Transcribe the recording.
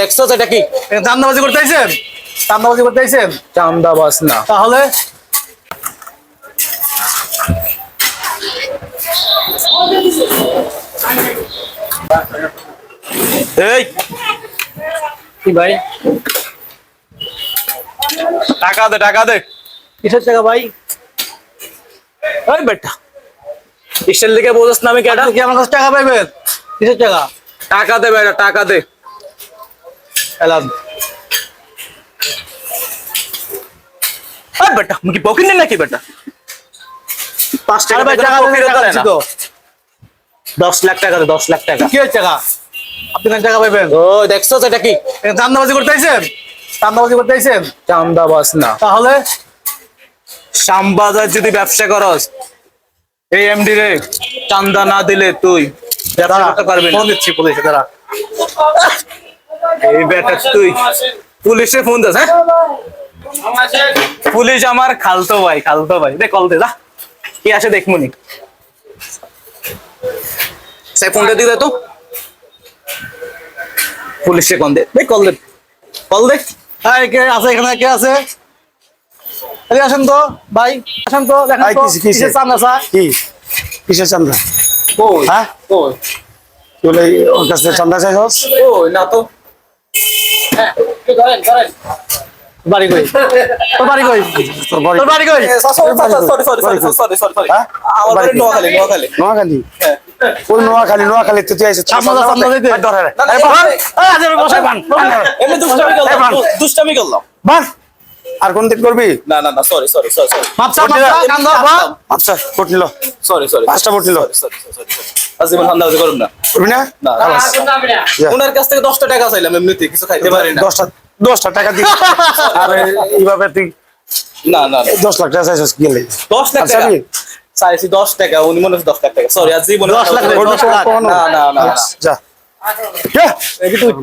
দেখছো এটা কি? চান্দাবাজি করতে আইছেন? চান্দাবাজি করতে আইছেন? চান্দাবাজ না। তাহলে এই কি ভাই? টাকা দে, টাকা দে। কিসের টাকা ভাই? ওই বেটা, কিসের লিগে বোঝাস না আমি কেডা? আপনি কি আমার কাছে টাকা পাইবেন? কিসের টাকা? টাকা দে বেটা, টাকা দে। এলাম। ওই বেটা, মুই কি বকিনি নাকি বেটা? 5 টাকা ভাই টাকা ফেরত দেয় না। তো 10 লাখ টাকা দে, 10 লাখ টাকা। কি এর টাকা? আপনি কেন টাকা পাইবেন? ও দেখছো এটা কি? চান্দাবাজি করতে আইছেন? চান্দাবাজি করতে আইছেন? চান্দাবাজ না। তাহলে শ্যামবাজার যদি ব্যবসা করস, এই এমডি রে চান্দা না দিলে তুই ব্যবসা করতে পারবি না। ফোন দিচ্ছি পুলিশে, দাঁড়া। এই বেটা তুই পুলিশে ফোন দাস, হ্যাঁ? পুলিশ আমার খালতো ভাই, খালতো ভাই। দে কল দে, যা কি আসে দেখমুনি। সে ফোনটা দিয়ে দে তো, পুলিশে কল দে, কল দে, কল দে। হ্যাঁ, কে আছে এখানে? কে আছে? এদিকে আসেন তো ভাই, আসেন তো, দেখেন ভাই, তো কিসের? কিসের চান্দা স্যার? কি কিসের চান্দা? কই হ্যাঁ, কই তুই বলে ওর কাছে চান্দা চাইছস? কই না তো। হ্যাঁ, ধরেন ধরেন। বাড়ি কই? তোর বাড়ি কই? তোর বাড়ি তোর বাড়ি কই? হ্যাঁ? আমার বাড়ি নোয়াখালী, নোয়াখালী। নোয়াখালী? হ্যাঁ। ওই নোয়াখালী তো তুই আইছিস চান্দা দিতে? ধরে রে। না, না, এই বান, এই, আজ আমি বসাই বান। এমনি দুষ্টামি করলাম, দুষ্টামি করলাম। বান। আর কোন দিন করবি? না না না, সরি সরি সরি সরি মাপ চাপ, মাপ চাপ, কান ধর, বাপ। আচ্ছা, ভোট নিল। সরি সরি, 5টা ভোট নিল। Sorry sorry. আজীবন ধান্দাবাজি করুন না। করবি না? না, খালাস। যা। ওনার কাছ থেকে 10টা টাকা চাইলাম, এমনিতে কিছু খাইতে পারি না। 10টা টাকা দিস। আর এইভাবে তুই না না না, 10 লাখ টাকা চাইছস কি গেলে? 10 লাখ আচ্ছা, টাকা আমি চাইছি, 10 টাকা। উনি মনে হচ্ছে 10 লাখ টাকা। সরি, আজীবন 10 লাখ টাকা, 10 লাখ। না না না না। যা। যা। এই কি তুই